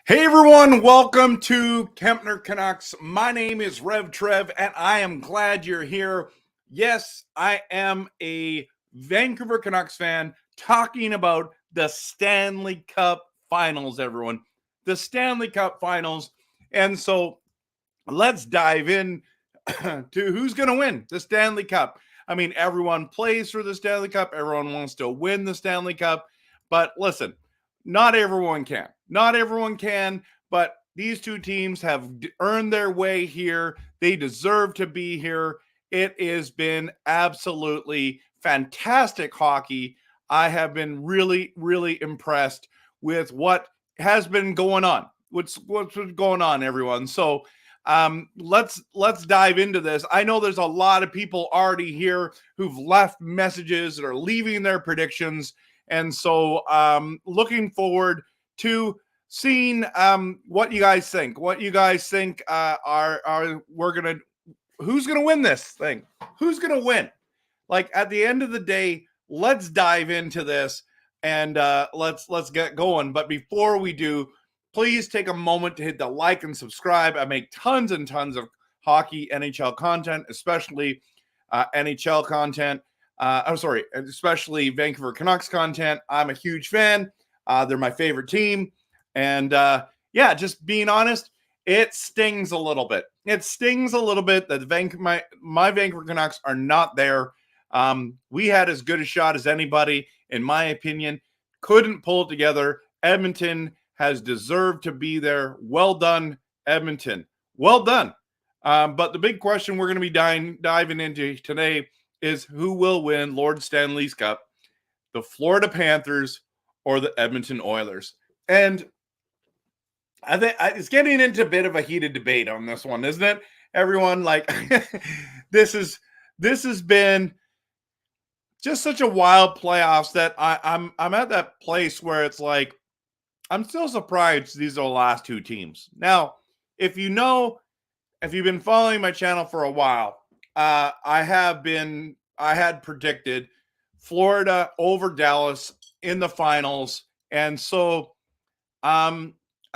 Hey everyone, welcome to Kempner Canucks. My name is RevTrev and I am glad you're here. Yes, I am a Vancouver Canucks fan talking about the Stanley Cup Finals, everyone. The Stanley Cup Finals. And so let's dive in to who's going to win the Stanley Cup. I mean, everyone plays for the Stanley Cup. Everyone wants to win the Stanley Cup. But listen, not everyone can. Not everyone can, but these two teams have earned their way here. They deserve to be here. It has been absolutely fantastic hockey. I have been really, really impressed with what has been going on. What's going on, everyone? So let's dive into this. I know there's a lot of people already here who've left messages and are leaving their predictions. And so looking forward to seeing what you guys think. What you guys think who's gonna win this thing? Who's gonna win? Like at the end of the day, let's dive into this and let's get going. But before we do, please take a moment to hit the like and subscribe. I make tons and tons of hockey NHL content, especially NHL content. Especially Vancouver Canucks content. I'm a huge fan. They're my favorite team. And yeah, just being honest, it stings a little bit. It stings a little bit that my Vancouver Canucks are not there. We had as good a shot as anybody, in my opinion. Couldn't pull it together. Edmonton has deserved to be there. Well done, Edmonton. Well done. But the big question we're going to be diving into today is who will win Lord Stanley's Cup, the Florida Panthers or the Edmonton Oilers? And I think it's getting into a bit of a heated debate on this one, isn't it? Everyone, like this has been just such a wild playoffs that I'm at that place where it's like I'm still surprised these are the last two teams. Now, if you've been following my channel for a while, I had predicted Florida over Dallas in the finals. And so, I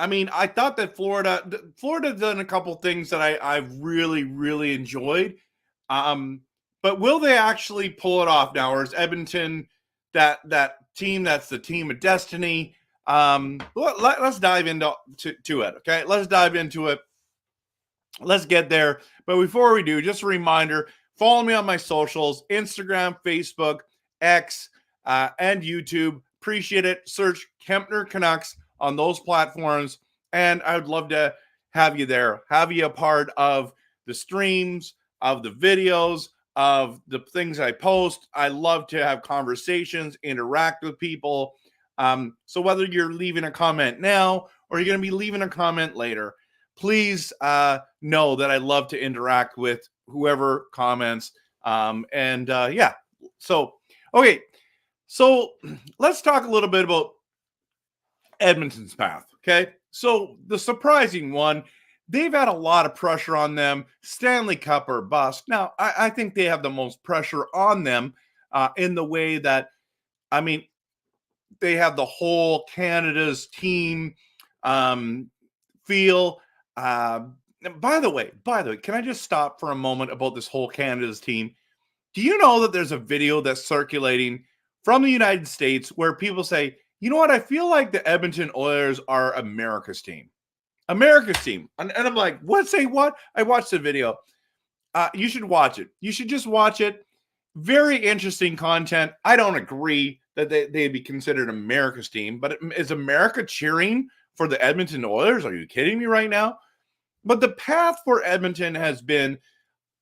mean, I thought that Florida done a couple things that I've really, really enjoyed. But will they actually pull it off now? Or is Edmonton that team that's the team of destiny? Let's dive into it, okay? Let's dive into it. Let's get there. But before we do, just a reminder, follow me on my socials, Instagram, Facebook, X, and YouTube. Appreciate it. Search Kempner Canucks on those platforms. And I would love to have you there, have you a part of the streams, of the videos, of the things I post. I love to have conversations, interact with people. So whether you're leaving a comment now or you're going to be leaving a comment later, please know that I love to interact with whoever comments. Yeah. So, okay. So let's talk a little bit about Edmonton's path. Okay. So the surprising one, they've had a lot of pressure on them. Stanley Cup or bust. Now, I think they have the most pressure on them in the way that, I mean, they have the whole Canada's team feel. By the way, can I just stop for a moment about this whole Canada's team? Do you know that there's a video that's circulating from the United States where people say, you know what, I feel like the Edmonton Oilers are America's team. America's team. And I'm like, what? Say what? I watched the video. You should watch it. You should just watch it. Very interesting content. I don't agree that they'd be considered America's team, but is America cheering for the Edmonton Oilers? Are you kidding me right now? But the path for Edmonton has been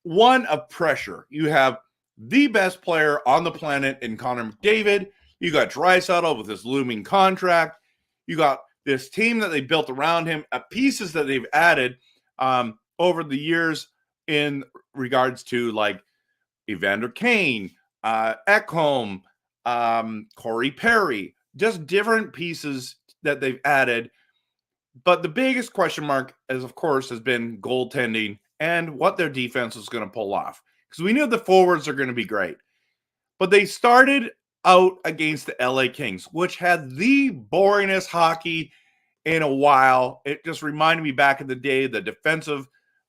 one of pressure. You have the best player on the planet in Connor McDavid. You got Draisaitl with his looming contract. You got this team that they built around him, pieces that they've added over the years in regards to like Evander Kane, Ekholm, Corey Perry, just different pieces that they've added. But the biggest question mark, of course, has been goaltending and what their defense was going to pull off. Because we knew the forwards are going to be great. But they started out against the LA Kings, which had the boringest hockey in a while. It just reminded me back in the day, the defensive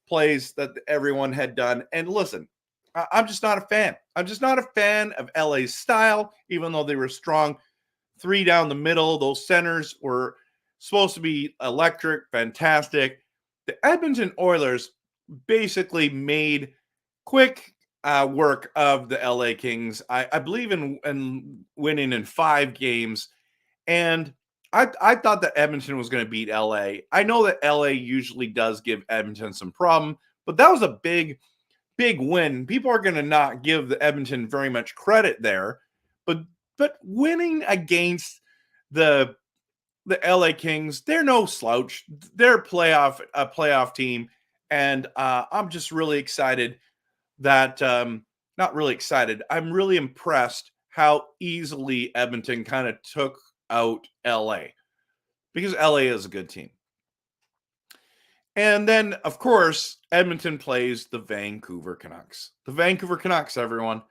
plays that everyone had done. And listen, I'm just not a fan. I'm just not a fan of LA's style, even though they were strong. Three down the middle. Those centers were supposed to be electric, fantastic. The Edmonton Oilers basically made quick work of the LA Kings. I believe in winning in 5 games. And I thought that Edmonton was going to beat LA. I know that LA usually does give Edmonton some problem, but that was a big win. People are going to not give the Edmonton very much credit there, but winning against the LA Kings, they're no slouch. They're a playoff team, and I'm just really excited that not really excited. I'm really impressed how easily Edmonton kind of took out LA, because LA is a good team. And then, of course, Edmonton plays the Vancouver Canucks. The Vancouver Canucks, everyone.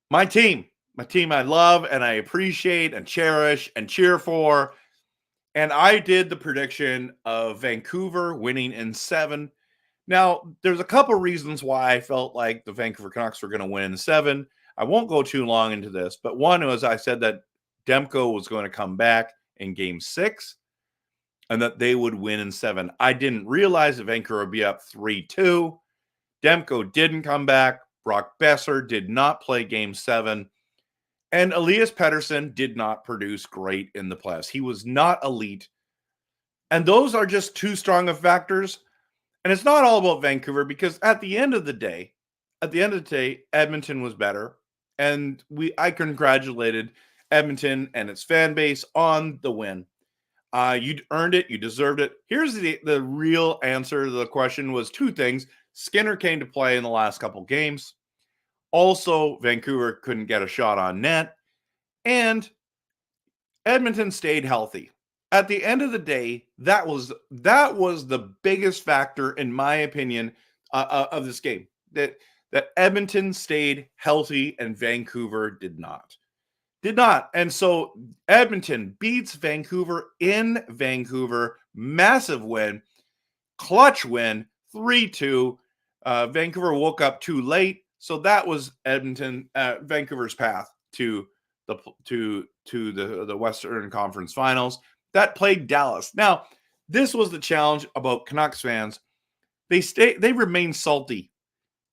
My team I love and I appreciate and cherish and cheer for. And I did the prediction of Vancouver winning in 7. Now, there's a couple reasons why I felt like the Vancouver Canucks were going to win in 7. I won't go too long into this, but one was I said that Demko was going to come back in Game 6 and that they would win in 7. I didn't realize that Vancouver would be up 3-2. Demko didn't come back. Brock Besser did not play Game 7. And Elias Pettersson did not produce great in the playoffs. He was not elite. And those are just too strong of factors. And it's not all about Vancouver, because at the end of the day, Edmonton was better. And I congratulated Edmonton and its fan base on the win. You earned it. You deserved it. Here's the real answer to the question was 2 things. Skinner came to play in the last couple games. Also, Vancouver couldn't get a shot on net. And Edmonton stayed healthy. At the end of the day, that was the biggest factor, in my opinion, of this game. That Edmonton stayed healthy and Vancouver did not. And so Edmonton beats Vancouver in Vancouver. Massive win. Clutch win. 3-2. Vancouver woke up too late. So that was Vancouver's path to the Western Conference Finals. That played Dallas. Now, this was the challenge about Canucks fans. They remain salty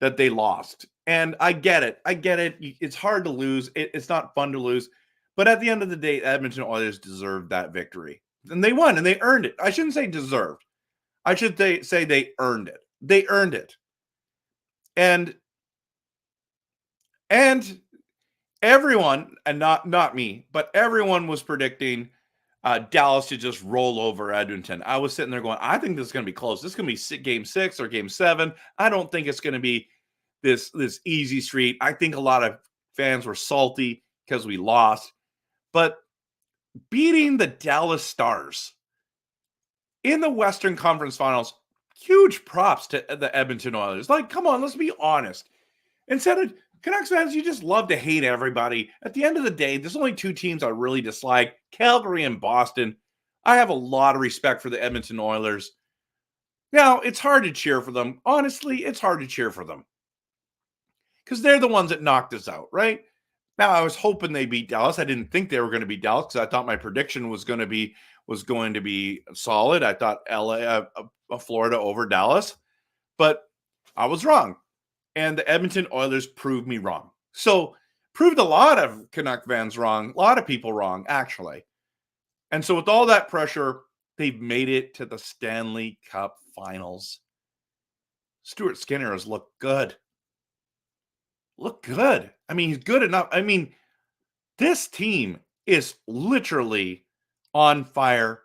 that they lost. And I get it. It's hard to lose. It's not fun to lose. But at the end of the day, Edmonton Oilers deserved that victory. And they won, and they earned it. I shouldn't say deserved. I should say they earned it. They earned it. And everyone, and not me, but everyone was predicting Dallas to just roll over Edmonton. I was sitting there going, I think this is going to be close. This is going to be Game 6 or Game 7. I don't think it's going to be this easy street. I think a lot of fans were salty because we lost. But beating the Dallas Stars in the Western Conference Finals, huge props to the Edmonton Oilers. Like, come on, let's be honest. Instead of Canucks fans, you just love to hate everybody. At the end of the day, there's only 2 teams I really dislike, Calgary and Boston. I have a lot of respect for the Edmonton Oilers. Now, it's hard to cheer for them. Honestly, it's hard to cheer for them, because they're the ones that knocked us out, right? Now, I was hoping they beat Dallas. I didn't think they were going to beat Dallas, because I thought my prediction was going to be solid. I thought Florida over Dallas, but I was wrong. And the Edmonton Oilers proved me wrong. So, proved a lot of Canuck fans wrong, a lot of people wrong, actually. And so, with all that pressure, they've made it to the Stanley Cup Finals. Stuart Skinner has looked good. I mean, he's good enough. I mean, this team is literally on fire.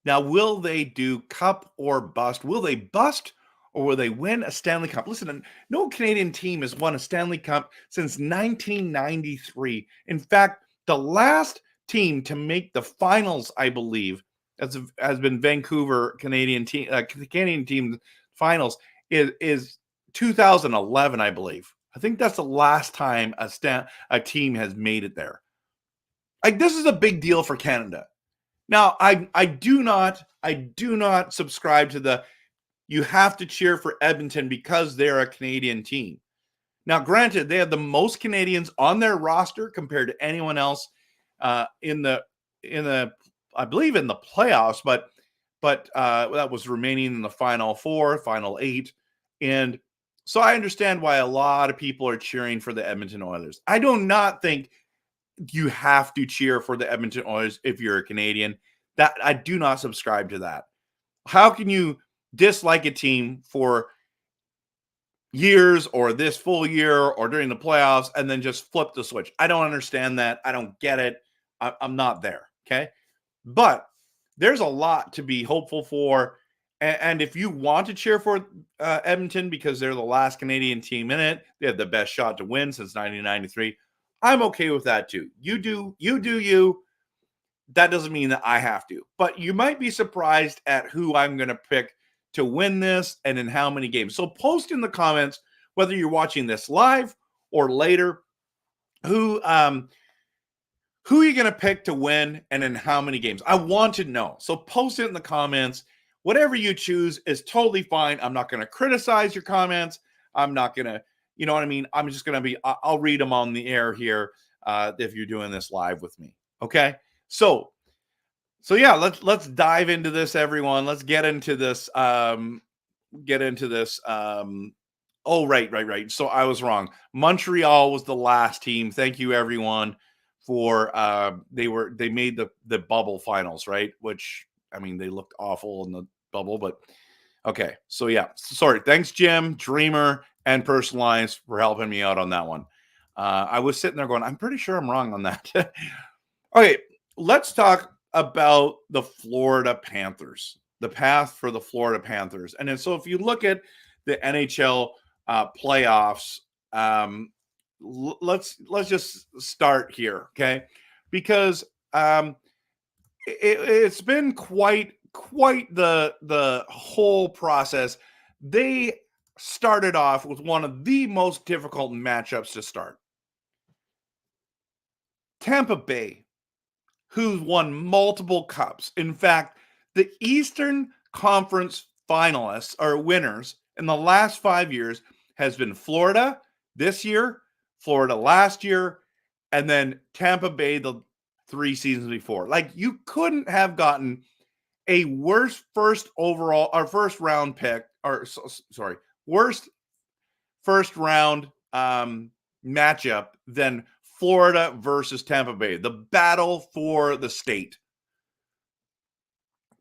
Now, will they do cup or bust? Will they bust, or will they win a Stanley Cup? Listen, no Canadian team has won a Stanley Cup since 1993. In fact, the last team to make the finals, I believe, has been Vancouver Canadian team finals is 2011, I believe. I think that's the last time a team has made it there. Like, this is a big deal for Canada. Now, I do not subscribe to the you have to cheer for Edmonton because they're a Canadian team. Now, granted, they have the most Canadians on their roster compared to anyone else in the I believe in the playoffs, but that was remaining in the final four, final eight, and so I understand why a lot of people are cheering for the Edmonton Oilers. I do not think you have to cheer for the Edmonton Oilers if you're a Canadian. That I do not subscribe to that. How can you dislike a team for years or this full year or during the playoffs and then just flip the switch? I don't understand that. I don't get it. I'm not there. Okay. But there's a lot to be hopeful for. And if you want to cheer for Edmonton because they're the last Canadian team in it, they have the best shot to win since 1993. I'm okay with that too. You do you. That doesn't mean that I have to. But you might be surprised at who I'm going to pick to win this and in how many games. So post in the comments whether you're watching this live or later who you're going to pick to win and in how many games. I want to know. So post it in the comments. Whatever you choose is totally fine. I'm not going to criticize your comments. I'm not going to, you know what I mean? I'm just going to I'll read them on the air here if you're doing this live with me. Okay? So yeah, let's dive into this, everyone. Let's get into this. Oh, right. So I was wrong. Montreal was the last team. Thank you, everyone, for they made the bubble finals, right? Which I mean, they looked awful in the bubble, but okay. So yeah, sorry. Thanks, Jim, Dreamer, and Personalized for helping me out on that one. I was sitting there going, I'm pretty sure I'm wrong on that. Okay, let's talk about the Florida Panthers, the path for the Florida Panthers. And then, so if you look at the NHL playoffs, let's just start here, okay? Because it's been quite the whole process. They started off with one of the most difficult matchups to start. Tampa Bay, who's won multiple cups. In fact, the Eastern Conference finalists or winners in the last 5 years has been Florida this year, Florida last year, and then Tampa Bay the 3 seasons before. Like, you couldn't have gotten a worse first round pick, or sorry, worst first round matchup than Florida versus Tampa Bay, the battle for the state.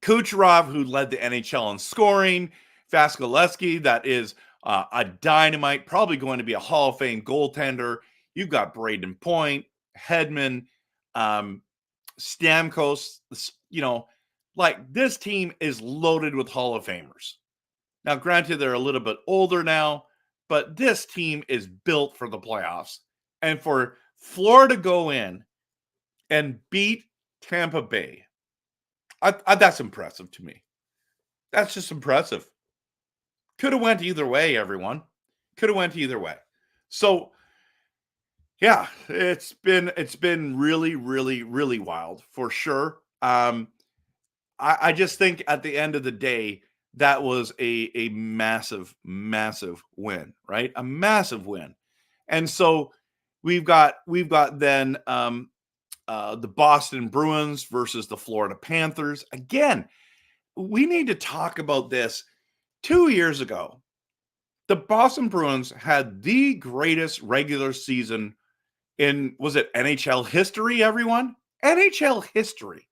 Kucherov, who led the NHL in scoring, Vasilevsky, that is a dynamite, probably going to be a Hall of Fame goaltender. You've got Braden Point, Hedman, Stamkos. You know, like, this team is loaded with Hall of Famers. Now, granted, they're a little bit older now, but this team is built for the playoffs. And for Florida go in and beat Tampa Bay, that's impressive to me. That's just impressive. Could have went either way, everyone. Could have went either way. So, yeah, it's been really, really, really wild for sure. I just think at the end of the day, that was a massive, massive win, right? A massive win. And so we've got then the Boston Bruins versus the Florida Panthers. Again, we need to talk about this. 2 years ago, the Boston Bruins had the greatest regular season in, was it NHL history, everyone? NHL history.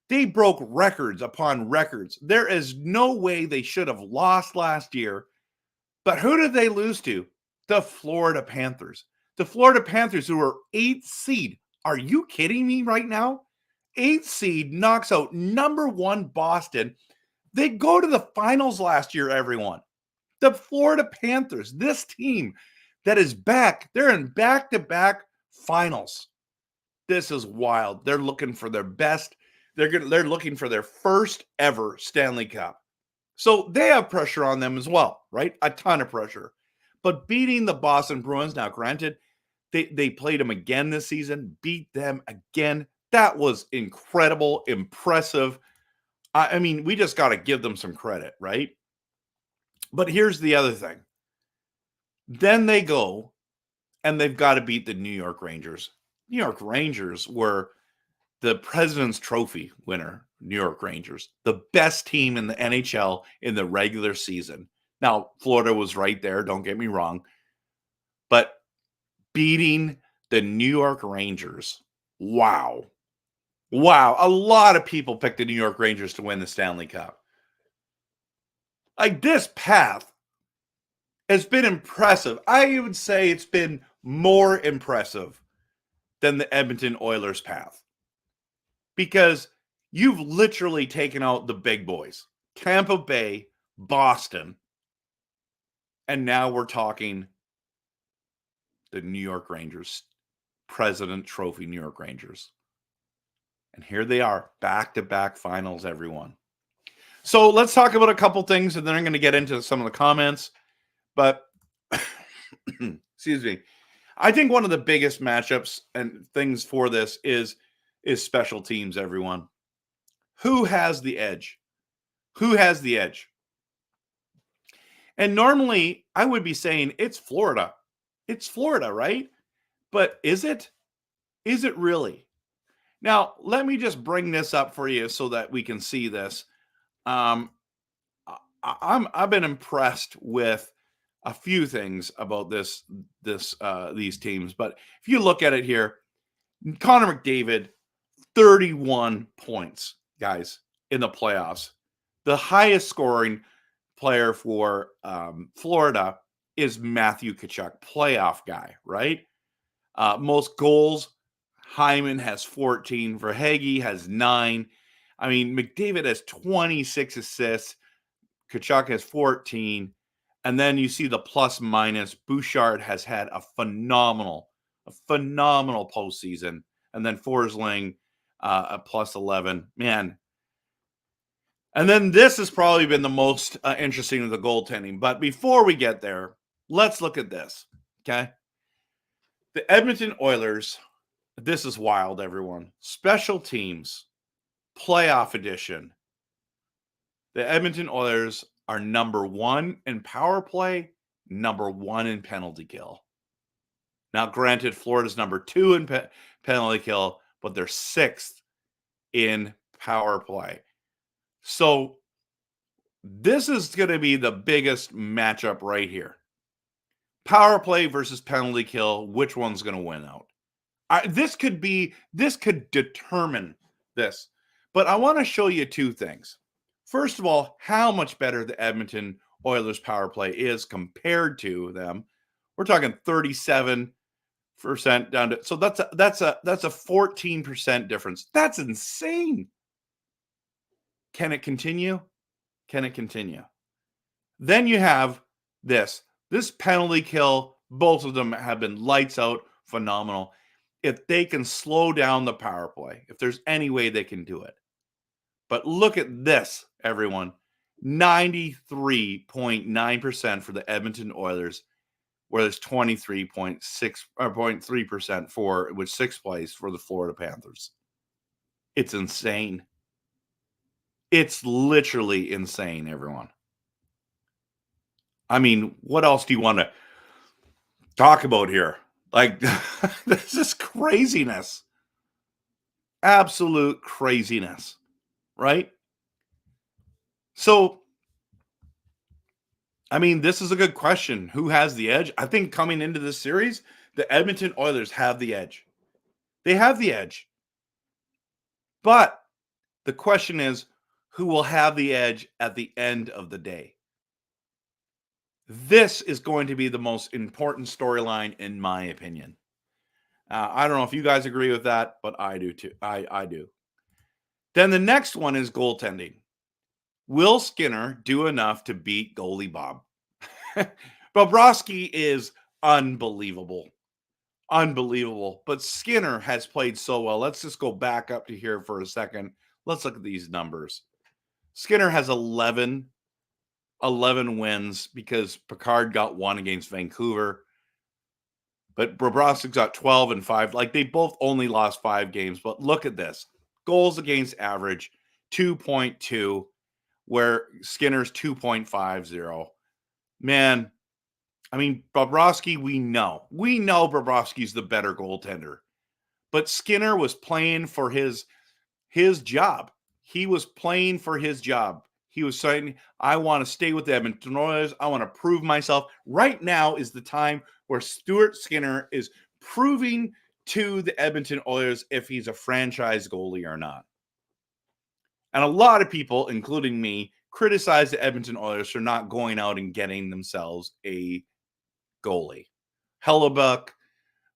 They broke records upon records. There is no way they should have lost last year. But who did they lose to? The Florida Panthers. The Florida Panthers, who were 8th seed. Are you kidding me right now? 8th seed knocks out number 1 Boston. They go to the finals last year, everyone. The Florida Panthers, this team that is back, they're in back-to-back finals. This is wild. They're looking for their best. They're looking for their first ever Stanley Cup. So they have pressure on them as well, right? A ton of pressure. But beating the Boston Bruins, now granted, they played them again this season, beat them again. That was incredible, impressive. I mean, we just got to give them some credit, right? But here's the other thing. Then they go and they've got to beat the New York Rangers. New York Rangers were the President's Trophy winner, New York Rangers, the best team in the NHL in the regular season. Now, Florida was right there, don't get me wrong. But beating the New York Rangers, wow. Wow. A lot of people picked the New York Rangers to win the Stanley Cup. Like, this path has been impressive. I would say it's been more impressive than the Edmonton Oilers path, because you've literally taken out the big boys, Tampa Bay, Boston, and now we're talking the New York Rangers, President Trophy New York Rangers. And here they are, back-to-back finals, everyone. So let's talk about a couple things, and then I'm going to get into some of the comments. But, excuse me, I think one of the biggest matchups and things for this is special teams, everyone. Who has the edge? Who has the edge? And normally I would be saying it's Florida. It's Florida, right? But is it? Is it really? Now, let me just bring this up for you so that we can see this. I've been impressed with a few things about these teams, but if you look at it here, Connor McDavid, 31 points, guys, in the playoffs. The highest scoring player for Florida is Matthew Tkachuk, playoff guy, right? Most goals, Hyman has 14. Verhaeghe has 9. I mean, McDavid has 26 assists. Tkachuk has 14. And then you see the plus minus. Bouchard has had a phenomenal postseason. And then Forsling, a plus 11. Man. And then this has probably been the most interesting of the goaltending. But before we get there, let's look at this. Okay. The Edmonton Oilers, this is wild, everyone. Special teams, playoff edition. The Edmonton Oilers are number 1 in power play, number 1 in penalty kill. Now, granted, Florida's number 2 in penalty kill, but they're 6th in power play. So this is going to be the biggest matchup right here. Power play versus penalty kill. Which one's going to win out? This could determine this. But I want to show you two things. First of all, how much better the Edmonton Oilers power play is compared to them. We're talking 37% down to, so that's a 14% difference. That's insane. Can it continue? Can it continue? Then you have this penalty kill. Both of them have been lights out, phenomenal. If they can slow down the power play, if there's any way they can do it. But look at this, everyone. 93.9% for the Edmonton Oilers, where there's 23.3% for which 6th place for the Florida Panthers. It's insane. It's literally insane, everyone. I mean, what else do you want to talk about here? Like, this is craziness. Absolute craziness, right? So, I mean, this is a good question. Who has the edge? I think coming into this series, the Edmonton Oilers have the edge. They have the edge. But the question is, who will have the edge at the end of the day? This is going to be the most important storyline, in my opinion. I don't know if you guys agree with that, but I do too. I do. Then the next one is goaltending. Will Skinner do enough to beat goalie Bob? Bobrovsky is unbelievable. Unbelievable. But Skinner has played so well. Let's just go back up to here for a second. Let's look at these numbers. Skinner has 11 wins because Picard got 1 against Vancouver. But Bobrovsky's got 12 and 5. Like, they both only lost 5 games. But look at this. Goals against average, 2.2, where Skinner's 2.50. Man, I mean, Bobrovsky, we know. We know Bobrovsky's the better goaltender. But Skinner was playing for his job. He was playing for his job. He was saying, I want to stay with the Edmonton Oilers. I want to prove myself. Right now is the time where Stuart Skinner is proving to the Edmonton Oilers if he's a franchise goalie or not. And a lot of people, including me, criticize the Edmonton Oilers for not going out and getting themselves a goalie. Hellebuck,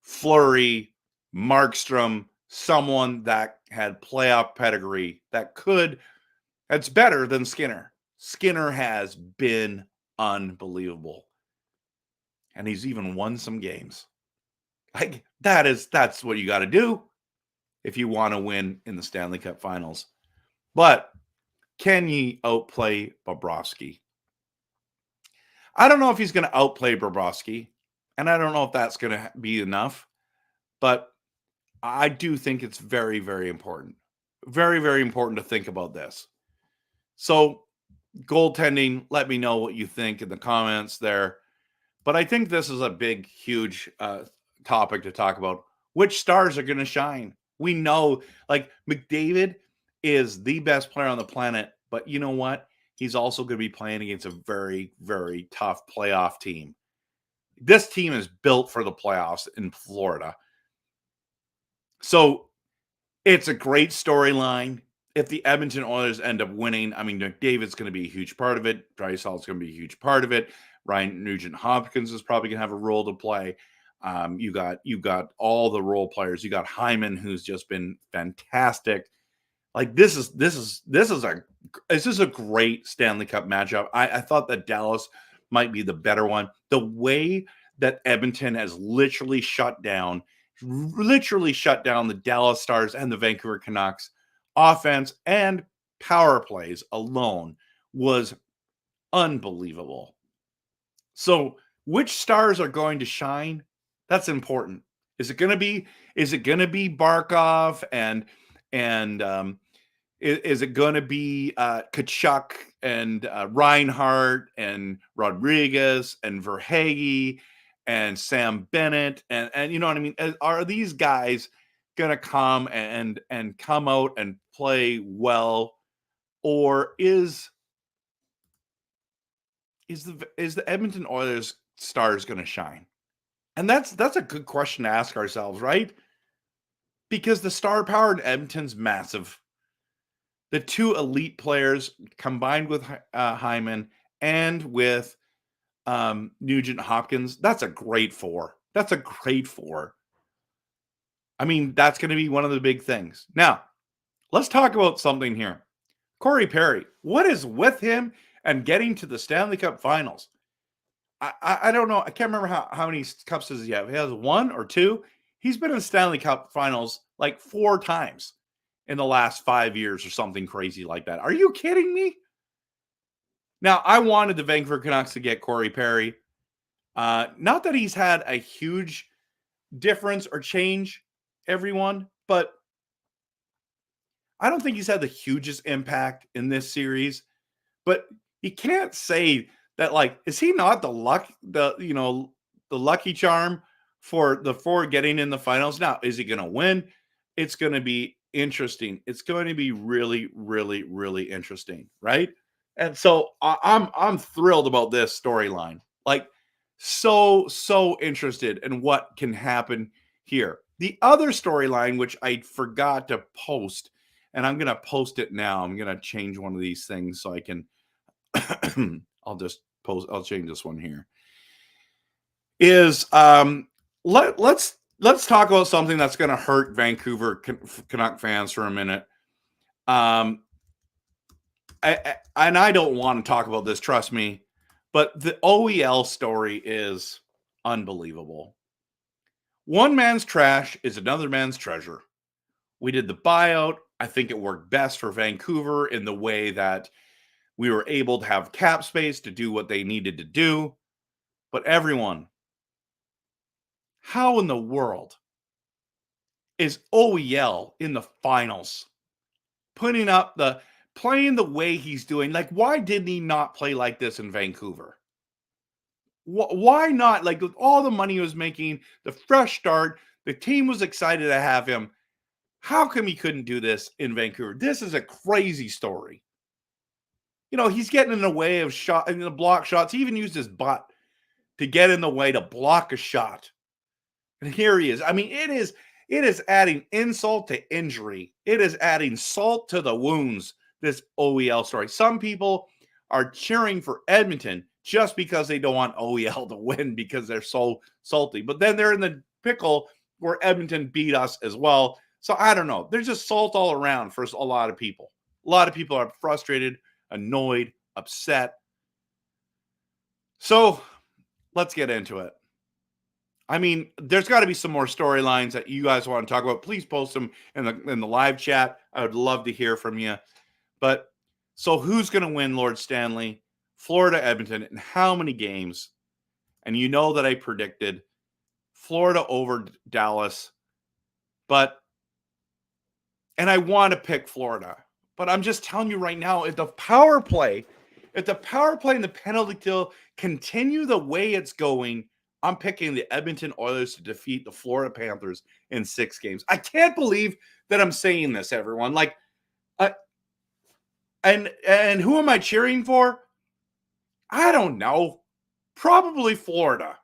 Fleury, Markstrom, someone that had playoff pedigree that's better than Skinner. Skinner has been unbelievable. And he's even won some games. Like, that's what you got to do if you want to win in the Stanley Cup Finals. But can you outplay Bobrovsky? I don't know if he's going to outplay Bobrovsky, and I don't know if that's going to be enough, but I do think it's very, very important. Very, very important to think about this. So, goaltending, let me know what you think in the comments there. But I think this is a big, huge topic to talk about. Which stars are going to shine? We know, like, McDavid is the best player on the planet, but you know what? He's also going to be playing against a very, very tough playoff team. This team is built for the playoffs in Florida. So it's a great storyline. If the Edmonton Oilers end up winning, I mean, McDavid's going to be a huge part of it. Draisaitl is going to be a huge part of it. Ryan Nugent-Hopkins is probably going to have a role to play. You got all the role players. You got Hyman, who's just been fantastic. Like, this is a great Stanley Cup matchup. I thought that Dallas might be the better one. The way that Edmonton has literally shut down the Dallas Stars and the Vancouver Canucks offense and power plays alone was unbelievable. So, which stars are going to shine? That's important. Is it going to be Barkov and is it going to be Kachuk and Reinhart and Rodriguez and Verhaeghe and Sam Bennett and you know what I mean? Are these guys going to come and come out and play well, or is the Edmonton Oilers stars going to shine? And that's a good question to ask ourselves, right? Because the star power in Edmonton's massive. The two elite players combined with Hyman and with Nugent Hopkins, that's a great four. That's a great four. I mean, that's going to be one of the big things. Now, let's talk about something here. Corey Perry, what is with him and getting to the Stanley Cup Finals? I don't know. I can't remember how many cups does he have. He has 1 or 2. He's been in the Stanley Cup Finals like 4 times in the last 5 years or something crazy like that. Are you kidding me? Now, I wanted the Vancouver Canucks to get Corey Perry. Not that he's had a huge difference or change, everyone, but I don't think he's had the hugest impact in this series. But you can't say that, like, is he not the lucky charm for getting in the finals? Now, is he going to win? It's going to be interesting. It's going to be really, really, really interesting, right? And so I'm thrilled about this storyline. Like, so interested in what can happen here. The other storyline, which I forgot to post, and I'm going to post it now. I'm going to change one of these things so I can. I'll change this one here. Is let's talk about something that's going to hurt Vancouver Canuck fans for a minute. I don't want to talk about this, trust me, but the OEL story is unbelievable. One man's trash is another man's treasure. We did the buyout. I think it worked best for Vancouver in the way that we were able to have cap space to do what they needed to do. But everyone, how in the world is OEL in the finals playing the way he's doing? Like, why didn't he not play like this in Vancouver? Why not? Like, with all the money he was making, the fresh start, the team was excited to have him. How come he couldn't do this in Vancouver? This is a crazy story. You know, he's getting in the way of the block shots. He even used his butt to get in the way to block a shot. And here he is. I mean, it is adding insult to injury. It is adding salt to the wounds, this OEL story. Some people are cheering for Edmonton just because they don't want OEL to win because they're so salty. But then they're in the pickle where Edmonton beat us as well. So I don't know. There's just salt all around for a lot of people. A lot of people are frustrated, annoyed, upset. So let's get into it. I mean, there's got to be some more storylines that you guys want to talk about. Please post them in the live chat. I would love to hear from you. But so who's going to win, Lord Stanley? Florida, Edmonton, and how many games? And you know that I predicted Florida over Dallas. And I want to pick Florida. But I'm just telling you right now, if the power play and the penalty kill continue the way it's going, I'm picking the Edmonton Oilers to defeat the Florida Panthers in 6 games. I can't believe that I'm saying this, everyone. Like, and who am I cheering for? I don't know. Probably Florida.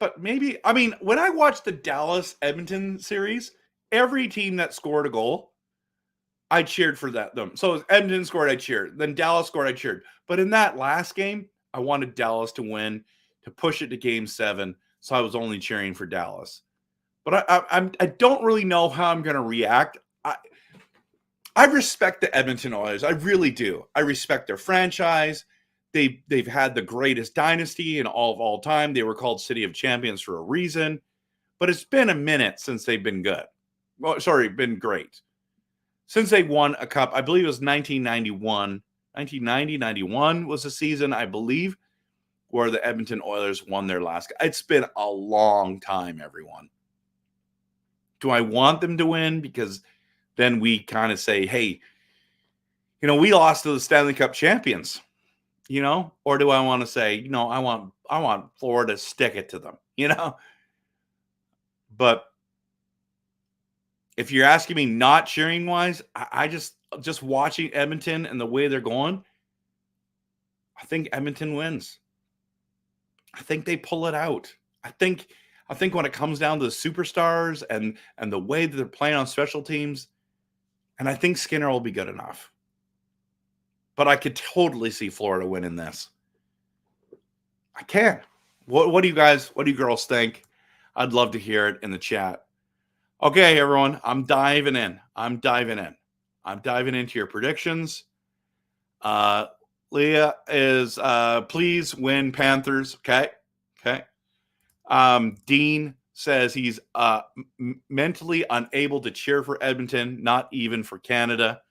But maybe, I mean, when I watched the Dallas-Edmonton series, every team that scored a goal, I cheered for them. So as Edmonton scored, I cheered. Then Dallas scored, I cheered. But in that last game, I wanted Dallas to win, to push it to Game 7. So I was only cheering for Dallas. But I don't really know how I'm going to react. I respect the Edmonton Oilers. I really do. I respect their franchise. They've had the greatest dynasty in all time. They were called City of Champions for a reason. But it's been a minute since they've been good. Well, sorry, been great. Since they won a cup, I believe it was 1991. 1990-91 was the season, I believe, where the Edmonton Oilers won their last. It's been a long time, everyone. Do I want them to win? Because then we kind of say, hey, you know, we lost to the Stanley Cup champions, you know? Or do I want to say, you know, I want Florida to stick it to them, you know? But if you're asking me not cheering wise, I just watching Edmonton and the way they're going, I think Edmonton wins. I think they pull it out. I think when it comes down to the superstars and the way that they're playing on special teams, and I think Skinner will be good enough. But I could totally see Florida winning this. I can. What do you girls think? I'd love to hear it in the chat. Okay, everyone, I'm diving in. I'm diving into your predictions. Leah is please win Panthers. Okay. Dean says he's mentally unable to cheer for Edmonton, not even for Canada.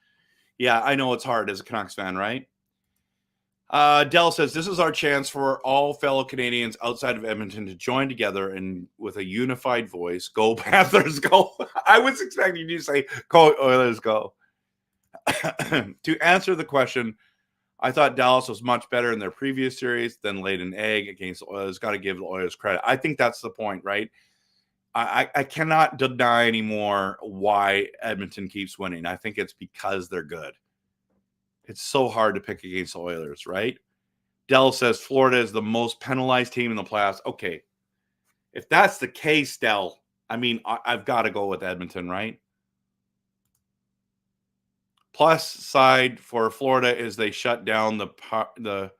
Yeah, I know it's hard as a Canucks fan, right? Dell says this is our chance for all fellow Canadians outside of Edmonton to join together and with a unified voice, go Panthers, go. I was expecting you to say, go Oilers, go. To answer the question, I thought Dallas was much better in their previous series than laid an egg against the Oilers. Got to give the Oilers credit. I think that's the point, right? I cannot deny anymore why Edmonton keeps winning. I think it's because they're good. It's so hard to pick against the Oilers, right? Dell says Florida is the most penalized team in the playoffs. Okay. If that's the case, Dell, I mean, I've got to go with Edmonton, right? Plus side for Florida is they shut down the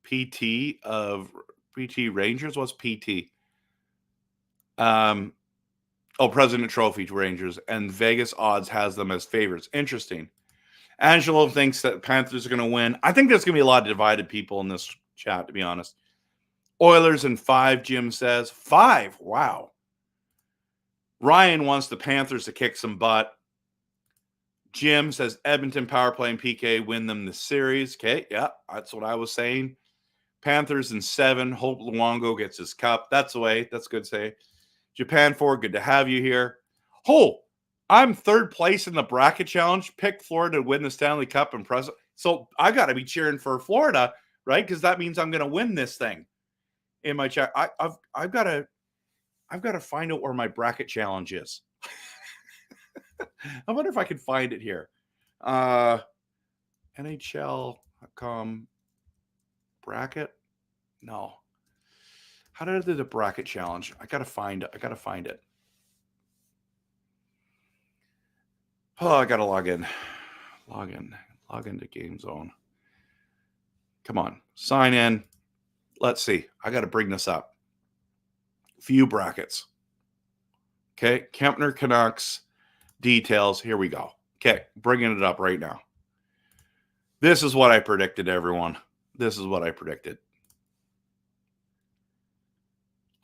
PT of PT Rangers. What's PT? President Trophy to Rangers, and Vegas odds has them as favorites. Interesting. Angelo thinks that Panthers are going to win. I think there's going to be a lot of divided people in this chat, to be honest. Oilers in 5, Jim says. 5? Wow. Ryan wants the Panthers to kick some butt. Jim says Edmonton power play and PK win them the series. Okay, yeah, that's what I was saying. Panthers in 7. Hope Luongo gets his cup. That's the way. That's good to say. Japan 4. Good to have you here. Oh, I'm third place in the bracket challenge. Picked Florida to win the Stanley Cup and present. So I got to be cheering for Florida, right? Because that means I'm going to win this thing. In my chat, I've got to find out where my bracket challenge is. I wonder if I can find it here. NHL.com bracket. No. How did I do the bracket challenge? I gotta find it. Oh, I gotta log in. Log into Game Zone. Come on, sign in. Let's see. I gotta bring this up. Few brackets. Okay, Kempner Canucks details. Here we go. Okay, bringing it up right now. This is what I predicted, everyone. This is what I predicted.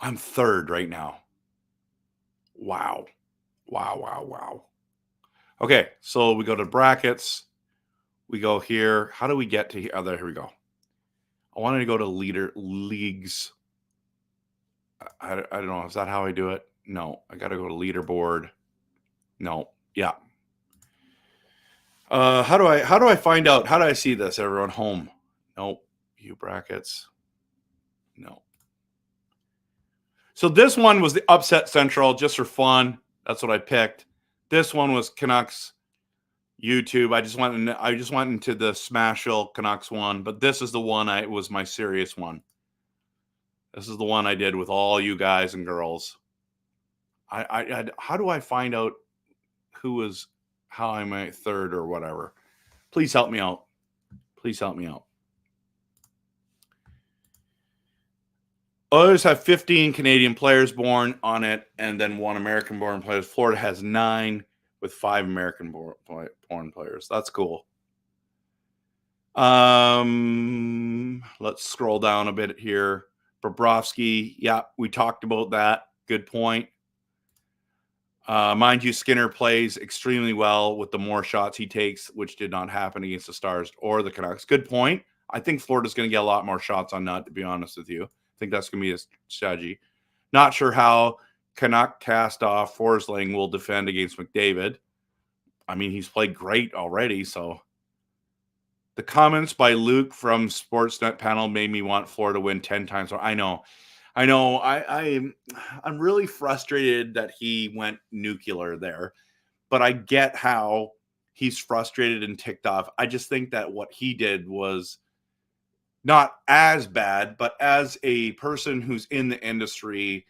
I'm third right now. Wow. Okay, so we go to brackets. We go here. How do we get to here? Oh, there we go. I wanted to go to leagues. I don't know. Is that how I do it? No. I got to go to leaderboard. No. Yeah. How do I find out? How do I see this, everyone? Home. Nope. View brackets. No. So this one was the Upset Central, just for fun. That's what I picked. This one was Canucks YouTube. I just went into the Smashville Canucks one, but this is the one was my serious one. This is the one I did with all you guys and girls. How do I find out how am I third or whatever? Please help me out. Please help me out. Others have 15 Canadian players born on it, and then 1 American-born players. Florida has 9 with 5 American-born players. That's cool. Let's scroll down a bit here. Bobrovsky, yeah, we talked about that. Good point. Mind you, Skinner plays extremely well with the more shots he takes, which did not happen against the Stars or the Canucks. Good point. I think Florida's going to get a lot more shots on net, to be honest with you. I think that's going to be a strategy. Not sure how Canuck cast-off Forsling will defend against McDavid. I mean, he's played great already, so. The comments by Luke from Sportsnet panel made me want Florida to win 10 times. I know. I'm really frustrated that he went nuclear there, but I get how he's frustrated and ticked off. I just think that what he did was not as bad, but as a person who's in the industry,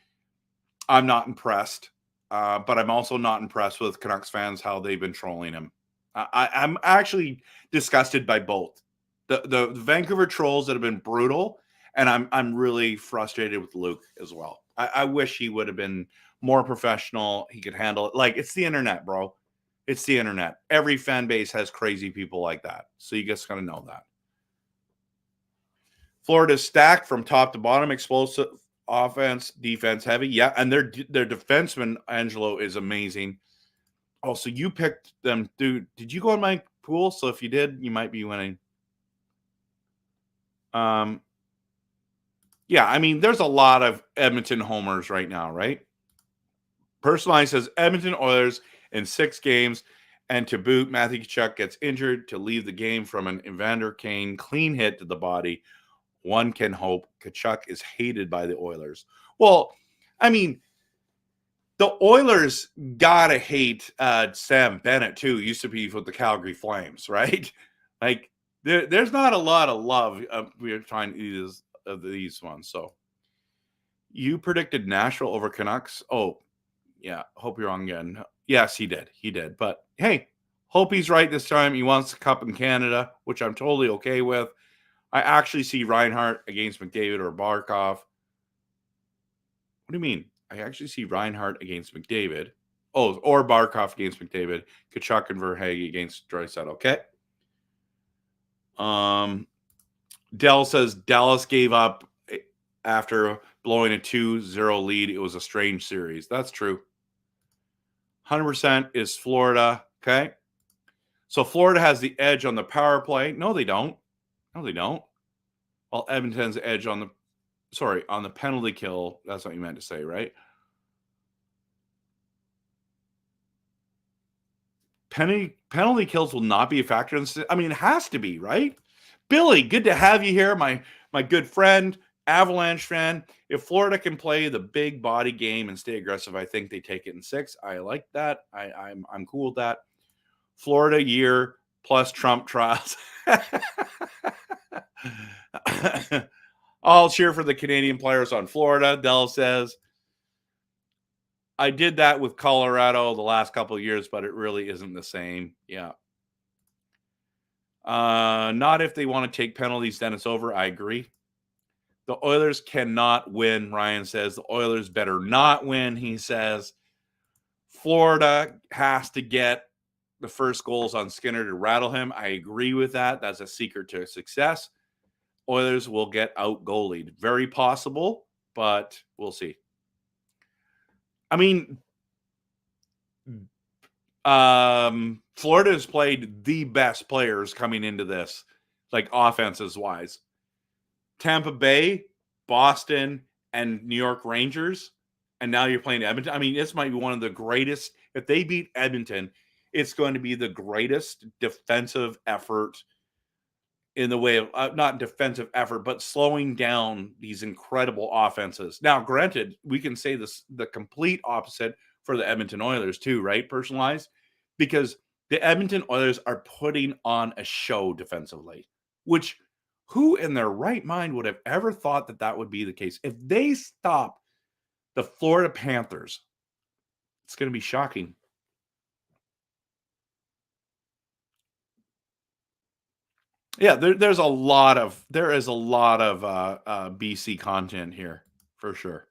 I'm not impressed. But I'm also not impressed with Canucks fans, how they've been trolling him. I'm actually disgusted by both the Vancouver trolls that have been brutal, and I'm really frustrated with Luke as well. I wish he would have been more professional. He could handle it. Like, it's the internet, bro. It's the internet. Every fan base has crazy people like that, so you just gotta know that. Florida's stacked from top to bottom, explosive offense, defense heavy. Yeah, and their defenseman Angelo is amazing. Oh, so you picked them, dude. Did you go in my pool? So if you did, you might be winning. Yeah, I mean, there's a lot of Edmonton homers right now, right? Personalized says Edmonton Oilers in 6 games, and to boot, Matthew Tkachuk gets injured to leave the game from an Evander Kane clean hit to the body. One can hope Tkachuk is hated by the Oilers. Well, I mean, the Oilers gotta hate Sam Bennett too. Used to be with the Calgary Flames, right? Like there's not a lot of love. We're trying these ones. So you predicted Nashville over Canucks. Oh, yeah. Hope you're wrong again. Yes, he did. He did. But hey, hope he's right this time. He wants the cup in Canada, which I'm totally okay with. I actually see Reinhart against McDavid or Barkov. What do you mean? I actually see Reinhart against McDavid. Oh, or Barkov against McDavid. Tkachuk and Verhaeghe against Draisaitl. Okay. Dell says Dallas gave up after blowing a 2-0 lead. It was a strange series. That's true. 100% is Florida. Okay. So Florida has the edge on the power play. No, they don't. No, they don't. while Edmonton's edge on the penalty kill. That's what you meant to say, right? Penalty kills will not be a factor in this. I mean, it has to be, right? Billy, good to have you here, my good friend, Avalanche fan. If Florida can play the big body game and stay aggressive, I think they take it in 6. I like that. I'm cool with that. Florida year plus Trump trials. I'll cheer for the Canadian players on Florida, Dell says. I did that with Colorado the last couple of years, but it really isn't the same. Yeah. Not if they want to take penalties, then it's over. I agree. The Oilers cannot win, Ryan says. The Oilers better not win, he says. Florida has to get the first goals on Skinner to rattle him. I agree with that. That's a secret to success. Oilers will get out goalied. Very possible, but we'll see. I mean, Florida has played the best players coming into this, like offenses wise. Tampa Bay, Boston, and New York Rangers, and now you're playing Edmonton. I mean, this might be one of the greatest. If they beat Edmonton, it's going to be the greatest defensive effort in the way of not defensive effort, but slowing down these incredible offenses. Now, granted, we can say this the complete opposite for the Edmonton Oilers too, right? Personalized, because the Edmonton Oilers are putting on a show defensively, which who in their right mind would have ever thought that that would be the case? If they stop the Florida Panthers, it's going to be shocking. Yeah, there is a lot of BC content here for sure.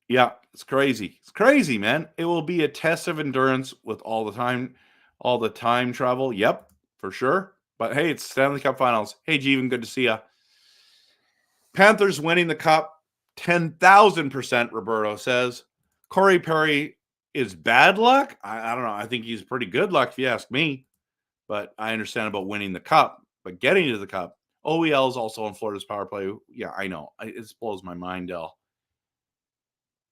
Yeah, it's crazy. It's crazy, man. It will be a test of endurance with all the time travel. Yep, for sure. But hey, it's Stanley Cup Finals. Hey, Jeevan, good to see you. Panthers winning the cup, 10,000%. Roberto says Corey Perry is bad luck. I don't know. I think he's pretty good luck if you ask me. But I understand about winning the cup, but getting to the cup. OEL is also on Florida's power play. Yeah, I know. It blows my mind, Del.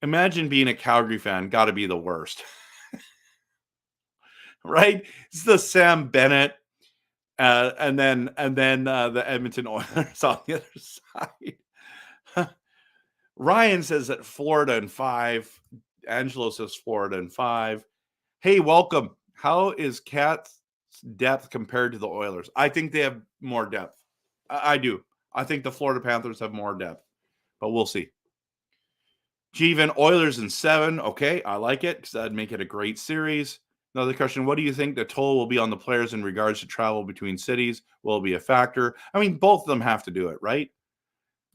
Imagine being a Calgary fan. Got to be the worst. Right? It's the Sam Bennett and then the Edmonton Oilers on the other side. Ryan says that Florida in 5. Angelo says Florida in 5. Hey, welcome. How is Cat's depth compared to the Oilers? I think they have more depth. I do. I think the Florida Panthers have more depth, but we'll see. Jeevan, Oilers in 7. Okay, I like it because that'd make it a great series. Another question, what do you think the toll will be on the players in regards to travel between cities? Will it be a factor? I mean, both of them have to do it, right?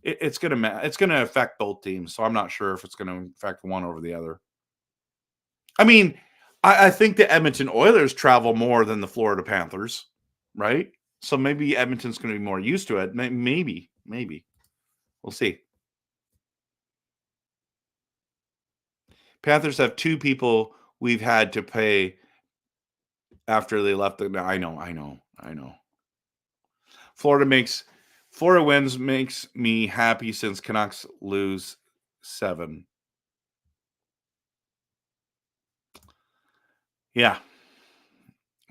It's going to affect both teams, so I'm not sure if it's going to affect one over the other. I mean, I think the Edmonton Oilers travel more than the Florida Panthers, right? So maybe Edmonton's going to be more used to it. Maybe. We'll see. Panthers have 2 people we've had to pay after they left. I know. Florida wins makes me happy since Canucks lose 7. Yeah.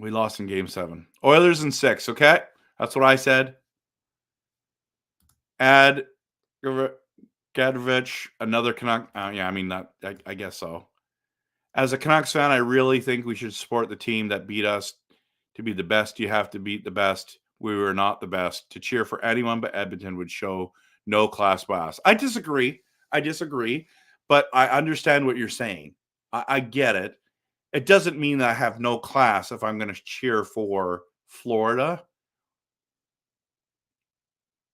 We lost in game 7. Oilers in 6, okay? That's what I said. Add Gadrovich, another Canuck. Yeah, I mean, that. I guess so. As a Canucks fan, I really think we should support the team that beat us. To be the best, you have to beat the best. We were not the best. To cheer for anyone but Edmonton would show no class bias. I disagree, but I understand what you're saying. I get it. It doesn't mean that I have no class if I'm going to cheer for Florida.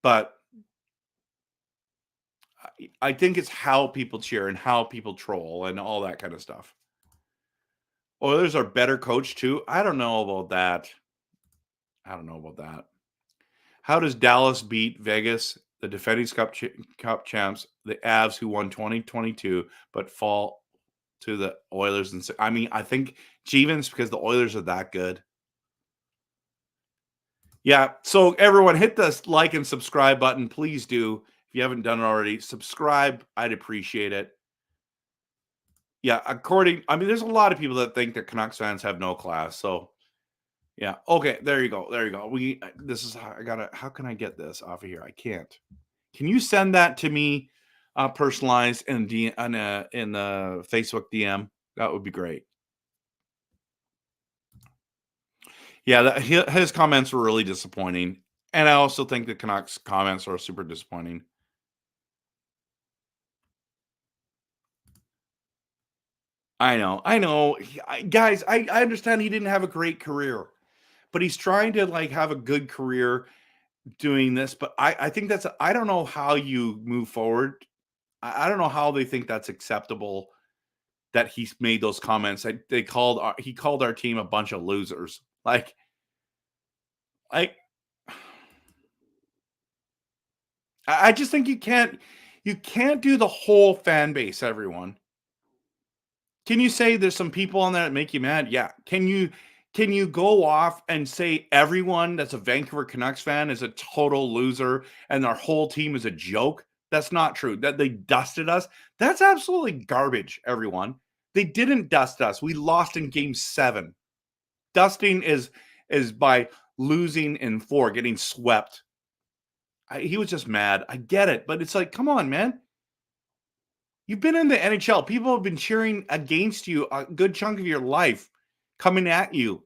But I think it's how people cheer and how people troll and all that kind of stuff. Oilers are better coached too. I don't know about that. How does Dallas beat Vegas, the defending cup champs, the Avs who won 2022, but fall to the Oilers? And I mean, I think Jeevan's because the Oilers are that good. Yeah. So everyone hit the like and subscribe button. Please do. If you haven't done it already, subscribe. I'd appreciate it. Yeah. There's a lot of people that think that Canucks fans have no class. So yeah. Okay. There you go. There you go. How can I get this off of here? I can't. Can you send that to me personalized in the Facebook DM? That would be great. Yeah, his comments were really disappointing. And I also think the Canucks comments are super disappointing. I know. Guys, I understand he didn't have a great career, but he's trying to have a good career doing this. But I think I don't know how you move forward. I don't know how they think that's acceptable that he's made those comments. He called our team a bunch of losers. I just think you can't do the whole fan base, everyone. Can you say there's some people on there that make you mad? Yeah. Can you go off and say everyone that's a Vancouver Canucks fan is a total loser and our whole team is a joke? That's not true. That they dusted us. That's absolutely garbage, everyone. They didn't dust us. We lost in game 7. Dusting is by losing in 4, getting swept. He was just mad. I get it, but it's like, come on, man. You've been in the NHL. People have been cheering against you a good chunk of your life, coming at you.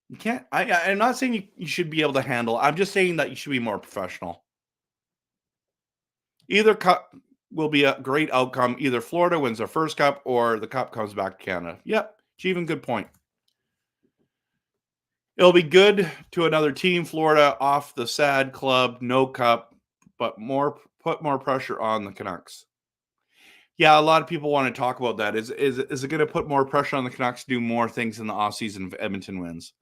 You can't. I'm not saying you should be able to handle. I'm just saying that you should be more professional. Either cup will be a great outcome. Either Florida wins their first cup or the cup comes back to Canada. Yep, Jeevan, good point. It'll be good to another team. Florida off the sad club, no cup, but put more pressure on the Canucks. Yeah, a lot of people want to talk about that. Is it going to put more pressure on the Canucks to do more things in the offseason if Edmonton wins?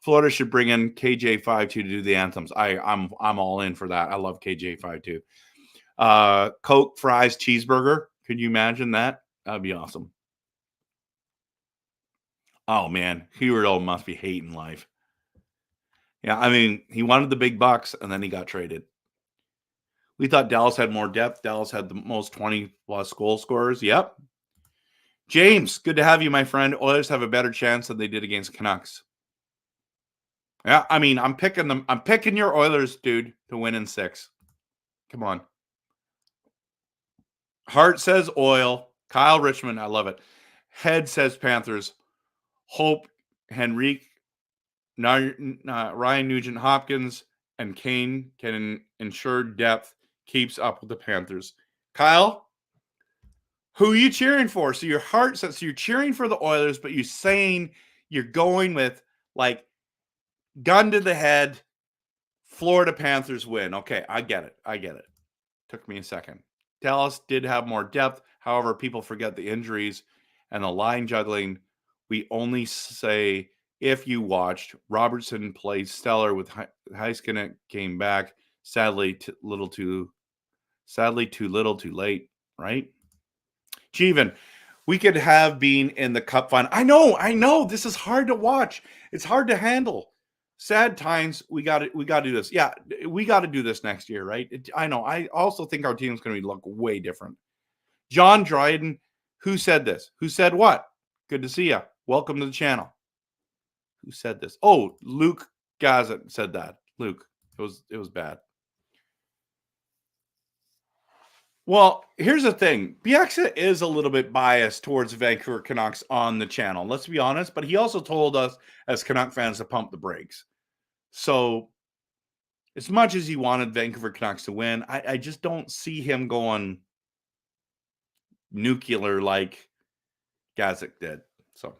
Florida should bring in KJ52 to do the anthems. I'm all in for that. I love KJ52. Coke, fries, cheeseburger. Could you imagine that? That'd be awesome. Oh man, Huberdeau must be hating life. Yeah, I mean, he wanted the big bucks and then he got traded. We thought Dallas had more depth. Dallas had the most 20-plus goal scorers. Yep. James, good to have you, my friend. Oilers have a better chance than they did against Canucks. Yeah, I mean, I'm picking them. I'm picking your Oilers, dude, to win in 6. Come on. Hart says Oil. Kyle Richmond, I love it. Head says Panthers. Hope, Henrique, Ryan Nugent-Hopkins, and Kane can ensure depth keeps up with the Panthers. Kyle, who are you cheering for? So your heart says so you're cheering for the Oilers, but you're saying you're going with gun to the head, Florida Panthers win. Okay, I get it. Took me a second. Dallas did have more depth. However, people forget the injuries and the line juggling. We only say if you watched, Robertson played stellar with Heiskanen came back. Sadly, too little, too late, right? Jeevan, we could have been in the cup final. I know. This is hard to watch. It's hard to handle. Sad times. We got to do this. Yeah, we got to do this next year, right? I know. I also think our team's going to look way different. John Dryden, who said this? Who said what? Good to see you. Welcome to the channel. Who said this? Oh, Luke Gaza said that. Luke, it was bad. Well, here's the thing. Bieksa is a little bit biased towards Vancouver Canucks on the channel. Let's be honest. But he also told us as Canuck fans to pump the brakes. So as much as he wanted Vancouver Canucks to win, I just don't see him going nuclear like Gazik did. So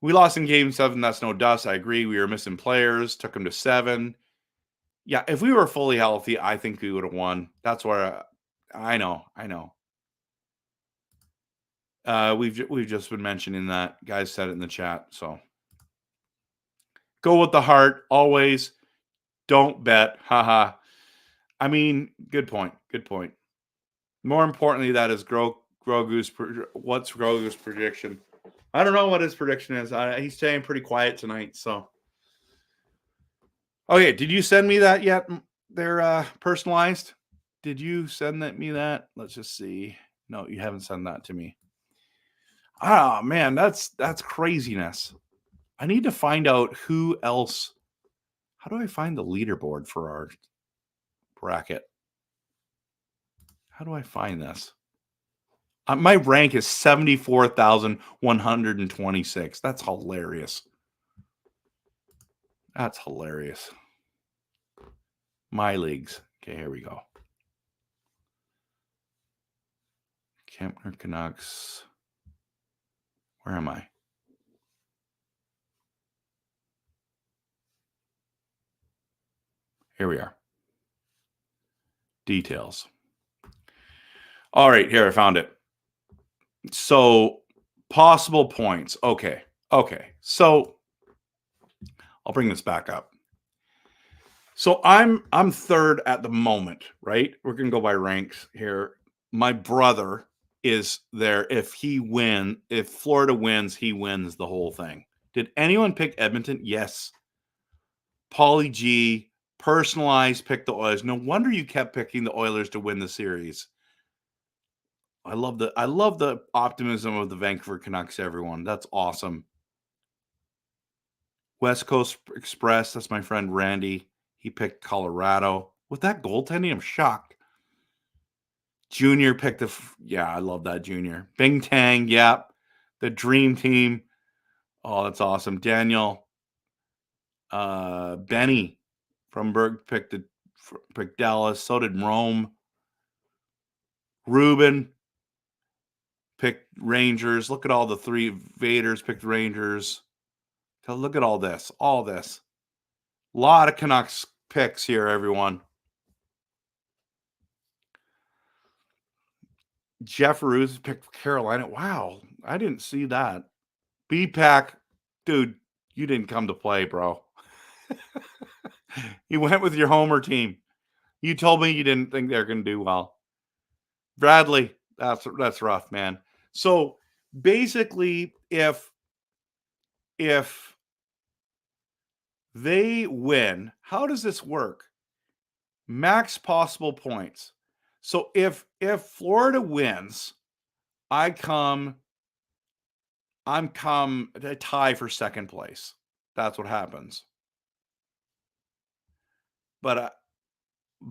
we lost in game 7. That's no dust. I agree. We were missing players. Took him to 7. Yeah, if we were fully healthy, I think we would have won. That's where I know. We've just been mentioning that. Guys said it in the chat. So go with the heart always. Don't bet. Haha. I mean, good point. More importantly, that is Grogu's. What's Grogu's prediction? I don't know what his prediction is. He's staying pretty quiet tonight. So Okay, did you send me that yet? They're personalized. Did you send me that? Let's just see. No, you haven't sent that to me. Ah, man, that's craziness. I need to find out who else. How do I find the leaderboard for our bracket? How do I find this? My rank is 74,126. That's hilarious. That's hilarious. My leagues. Okay, here we go. Kempner Canucks. Where am I? Here we are. Details. All right, here I found it. So possible points. Okay. So I'll bring this back up. So I'm third at the moment, right? We're gonna go by ranks here. My brother is there. If Florida wins, he wins the whole thing. Did anyone pick Edmonton? Yes. Paulie G, personalized, picked the Oilers. No wonder you kept picking the Oilers to win the series. I love the optimism of the Vancouver Canucks, everyone. That's awesome. West Coast Express, that's my friend Randy. He picked Colorado. With that goaltending, I'm shocked. Junior picked I love that Junior. Bing Tang, yeah. The Dream Team. Oh, that's awesome. Daniel. Benny from Berg picked Dallas. So did Rome. Ruben picked Rangers. Look at all the three. Vaders picked Rangers. Look at all this. All this. A lot of Canucks picks here, everyone. Jeff Ruth picked Carolina. Wow. I didn't see that. B-Pack. Dude, you didn't come to play, bro. You went with your homer team. You told me you didn't think they're going to do well. Bradley, that's rough, man. So basically, if they win, how does this work? Max possible points. So if Florida wins, I'm a tie for second place. That's what happens. But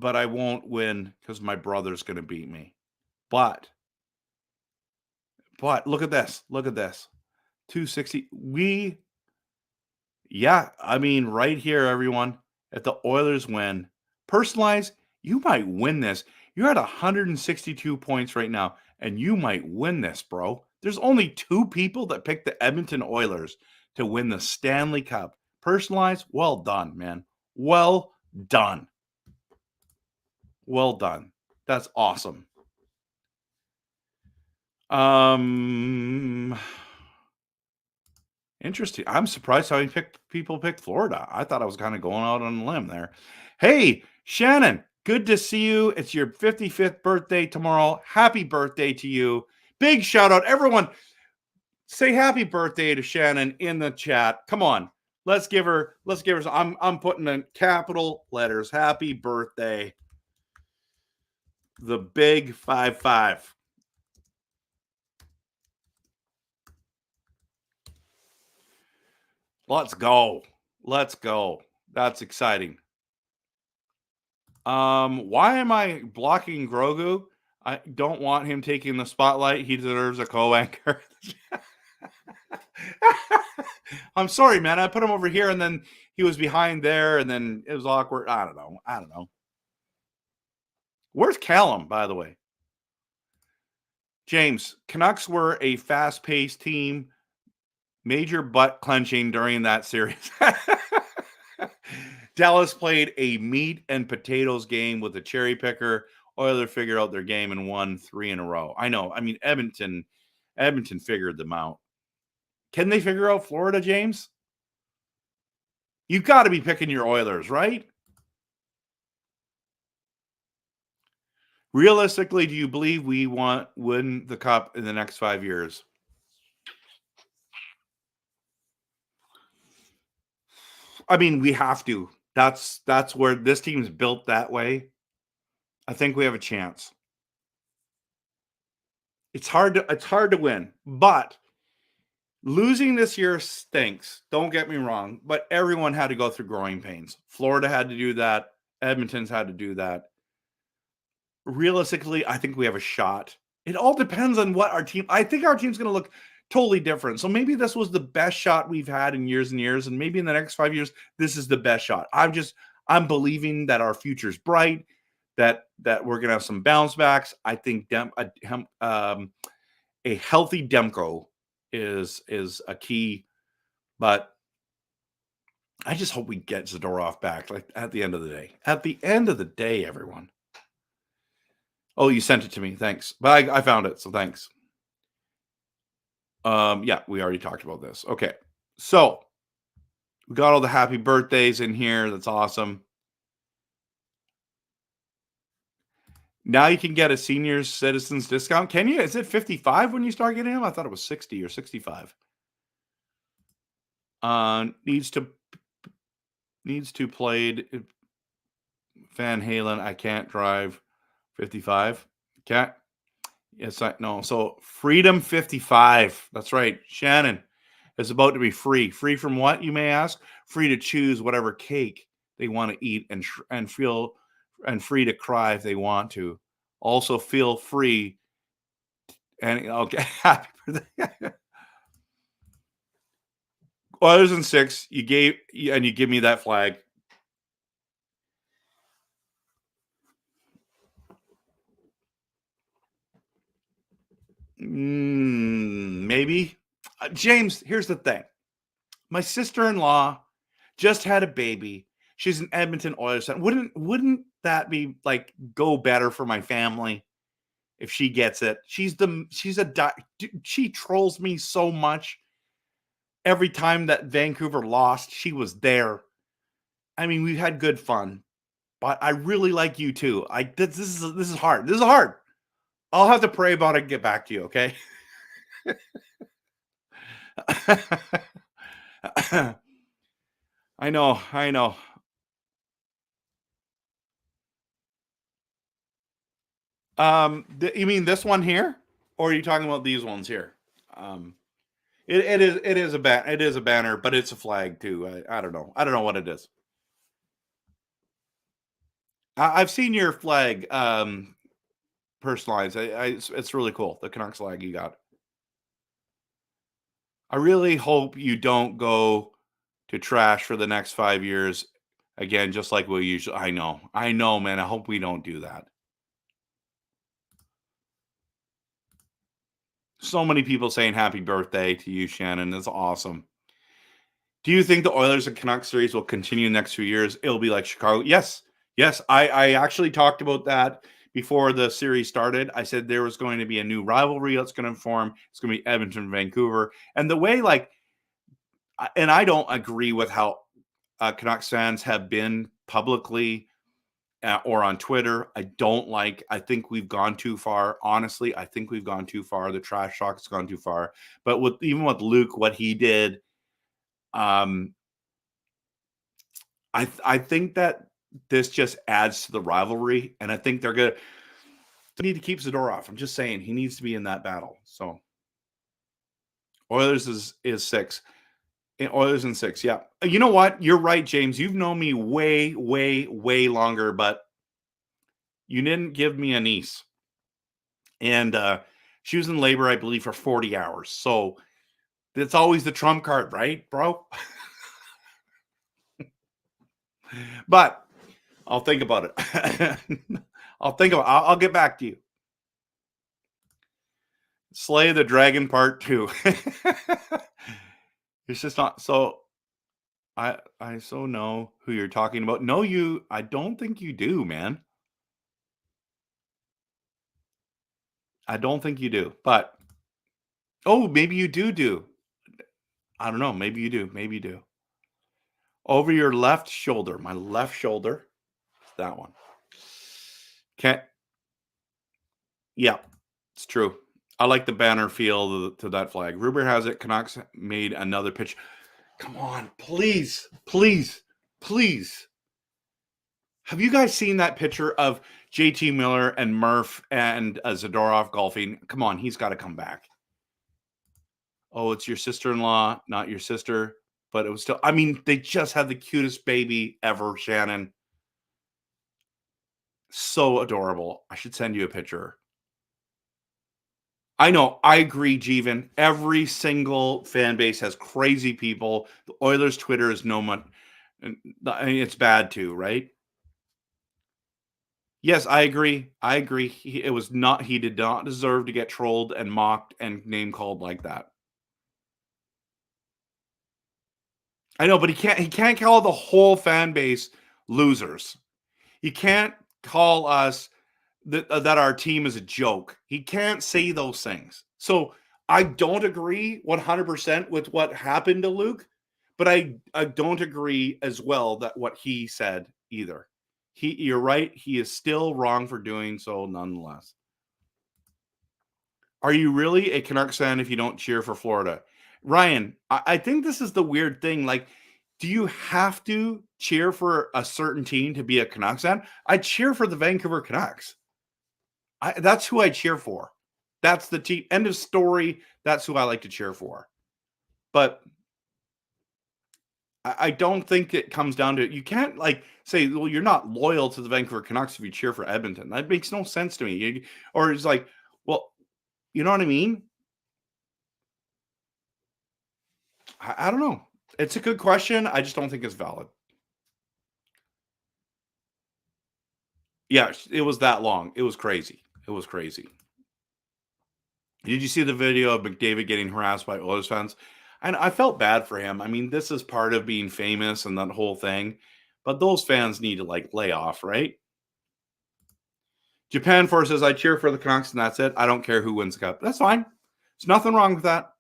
I won't win because my brother's going to beat me. But look at this. Look at this. 260. I mean, right here, everyone. If the Oilers win, personalized, you might win this. You're at 162 points right now, and you might win this, bro. There's only 2 people that picked the Edmonton Oilers to win the Stanley Cup. Personalized, well done, man. Well done. Well done. That's awesome. Interesting. I'm surprised how many people picked Florida. I thought I was kind of going out on a limb there. Hey, Shannon, good to see you. It's your 55th birthday tomorrow. Happy birthday to you. Big shout out. Everyone, say happy birthday to Shannon in the chat. Come on. Let's give her. I'm putting in capital letters. Happy birthday. The big 5-5. Let's go. That's exciting. Why am I blocking Grogu? I don't want him taking the spotlight. He deserves a co-anchor. I'm sorry, man. I put him over here and then he was behind there and then it was awkward. I don't know. Where's Callum, by the way? James, Canucks were a fast-paced team. Major butt clenching during that series. Dallas played a meat and potatoes game with a cherry picker. Oilers figured out their game and won 3 in a row. I know. I mean, Edmonton figured them out. Can they figure out Florida, James? You've got to be picking your Oilers, right? Realistically, do you believe we win the cup in the next 5 years? I mean, we have to. That's where this team's built that way. I think we have a chance. It's hard to win, but losing this year stinks. Don't get me wrong, but everyone had to go through growing pains. Florida had to do that. Edmonton's had to do that. Realistically, I think we have a shot. It all depends on what our team. I think our team's going to look totally different. So maybe this was the best shot we've had in years and years, and maybe in the next 5 years, this is the best shot. I'm believing that our future's bright, that we're going to have some bounce backs. I think a healthy Demko is a key, but I just hope we get Zadorov back. Like at the end of the day. At the end of the day, everyone. Oh, you sent it to me. Thanks. But I found it, so thanks. Yeah, we already talked about this. Okay. So we got all the happy birthdays in here. That's awesome. Now you can get a senior citizens discount. Can you? Is it 55 when you start getting them? I thought it was 60 or 65. Needs to played Van Halen. I can't drive 55. Can't. Yes, no. So Freedom 55. That's right. Shannon is about to be free. Free from what, you may ask? Free to choose whatever cake they want to eat and free to cry if they want to. Also feel free and okay. Happy birthday. Oilers in 6. You give me that flag. Maybe. James, here's the thing. My sister-in-law just had a baby. She's an Edmonton Oilers fan. Wouldn't that be like go better for my family if she gets it? She trolls me so much. Every time that Vancouver lost, she was there. I mean, we've had good fun, but I really like you too. This is hard. This is hard. I'll have to pray about it and get back to you, okay? I know. You mean this one here, or are you talking about these ones here? It is a banner, but it's a flag too. I don't know. I don't know what it is. I've seen your flag personalized. It's really cool. The Canucks flag you got. I really hope you don't go to trash for the next 5 years again, just like we usually. I know, man. I hope we don't do that. So many people saying happy birthday to you, Shannon. That's awesome. Do you think the Oilers and Canucks series will continue the next few years? It'll be like Chicago. Yes. I actually talked about that before the series started. I said there was going to be a new rivalry that's going to form. It's going to be Edmonton, Vancouver. And the way, and I don't agree with how Canucks fans have been publicly or on Twitter. I think we've gone too far. Honestly, I think we've gone too far. The trash talk has gone too far. But even with Luke, what he did, I think that this just adds to the rivalry, and I think they need to keep Zadorov. I'm just saying he needs to be in that battle. So Oilers is 6. Oilers in 6. Yeah. You know what? You're right, James. You've known me way, way, way longer, but you didn't give me a niece. And she was in labor, I believe, for 40 hours. So it's always the trump card, right, bro? But I'll think about it. I'll get back to you. Slay the Dragon Part 2. It's just not so. I so know who you're talking about. No, I don't think you do, man. I don't think you do. But maybe you do. I don't know. Maybe you do. Over your left shoulder, my left shoulder. That one. Okay. Yeah, it's true. I like the banner feel to that flag. Ruber has it. Canucks made another pitch. Come on, please. Have you guys seen that picture of JT Miller and Murph and Zadorov golfing? Come on, he's got to come back. Oh, it's your sister-in-law, not your sister, but it was still, I mean, they just had the cutest baby ever, Shannon. So adorable. I should send you a picture. I know. I agree, Jeevan. Every single fan base has crazy people. The Oilers Twitter is no much. I mean, it's bad too, right? Yes, I agree. I agree. It was not. He did not deserve to get trolled and mocked and name called like that. I know, but he can't. He can't call the whole fan base losers. He can't call us that our team is a joke. He can't say those things. So I don't agree 100% with what happened to Luke, but I don't agree as well that what he said either. You're right. He is still wrong for doing so nonetheless. Are you really a Canucks fan if you don't cheer for Florida? Ryan, I think this is the weird thing. Like, do you have to cheer for a certain team to be a Canucks fan? I cheer for the Vancouver Canucks. That's who I cheer for. That's the team. End of story. That's who I like to cheer for. But I don't think it comes down to, you can't like say, well, you're not loyal to the Vancouver Canucks if you cheer for Edmonton. That makes no sense to me. Or it's like, well, you know what I mean? I don't know. It's a good question. I just don't think it's valid. Yeah, it was that long. It was crazy. It was crazy. Did you see the video of McDavid getting harassed by Oilers fans? And I felt bad for him. I mean, this is part of being famous and that whole thing. But those fans need to like lay off, right? Japan Force says, I cheer for the Canucks and that's it. I don't care who wins the cup. That's fine. There's nothing wrong with that.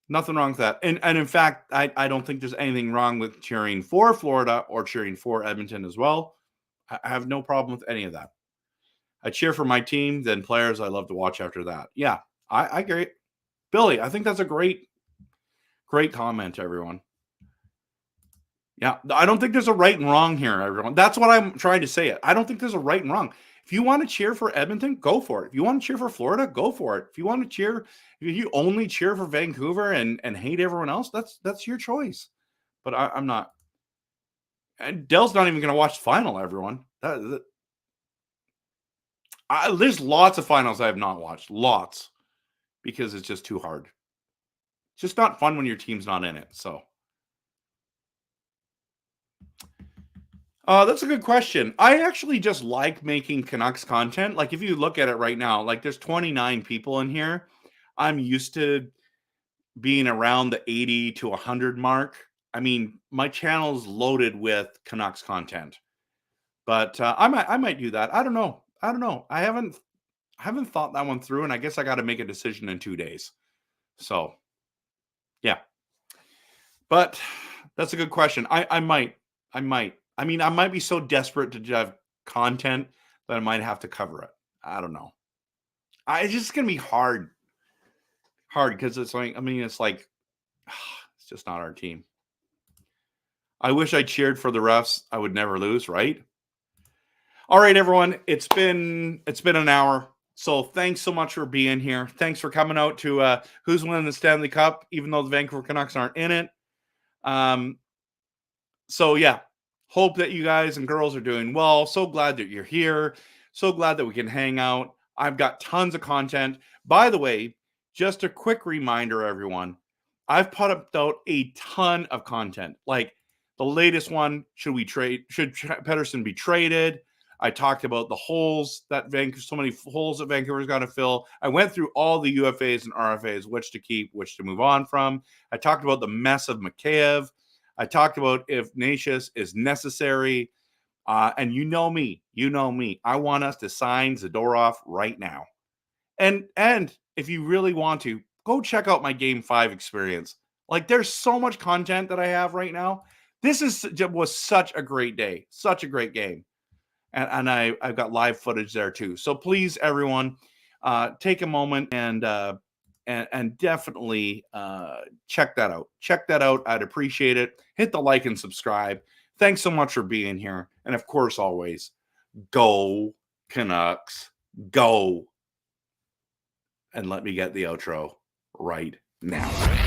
Nothing wrong with that. And in fact, I don't think there's anything wrong with cheering for Florida or cheering for Edmonton as well. I have no problem with any of that. I cheer for my team, then players I love to watch after that. Yeah, I agree. Billy, I think that's a great comment, everyone. Yeah, I don't think there's a right and wrong here, everyone. That's what I'm trying to say. I don't think there's a right and wrong. If you want to cheer for Edmonton, go for it. If you want to cheer for Florida, go for it. If you want to cheer, if you only cheer for Vancouver and hate everyone else, that's your choice. But I'm not. And Dell's not even going to watch the final, everyone. There's lots of finals I have not watched. Lots. Because it's just too hard. It's just not fun when your team's not in it. So. That's a good question. I actually just like making Canucks content. Like if you look at it right now, like there's 29 people in here. I'm used to being around the 80 to 100 mark. I mean, my channel's loaded with Canucks content. But I might do that. I don't know. I haven't thought that one through, and I guess I got to make a decision in 2 days. So, yeah. But that's a good question. I might. I mean, I might be so desperate to have content that I might have to cover it. I don't know. It's just going to be hard. Hard because it's like, I mean, it's like, it's just not our team. I wish I cheered for the refs. I would never lose, right? All right, everyone. It's been an hour. So thanks so much for being here. Thanks for coming out to Who's Winning the Stanley Cup, even though the Vancouver Canucks aren't in it. So, yeah. Hope that you guys and girls are doing well. So glad that you're here. So glad that we can hang out. I've got tons of content. By the way, just a quick reminder, everyone. I've put out a ton of content. Like the latest one, should Pettersson be traded? I talked about the holes that so many holes that Vancouver's got to fill. I went through all the UFAs and RFAs, which to keep, which to move on from. I talked about the mess of Mikheyev. I talked about if Ignatius is necessary. And you know me. I want us to sign Zadorov right now. And if you really want to, go check out my Game 5 experience. Like, there's so much content that I have right now. This was such a great day. Such a great game. And I've got live footage there too. So please, everyone, take a moment and definitely check that out. Check that out. I'd appreciate it. Hit the like and subscribe. Thanks so much for being here. And of course, always, go Canucks, go. And let me get the outro right now.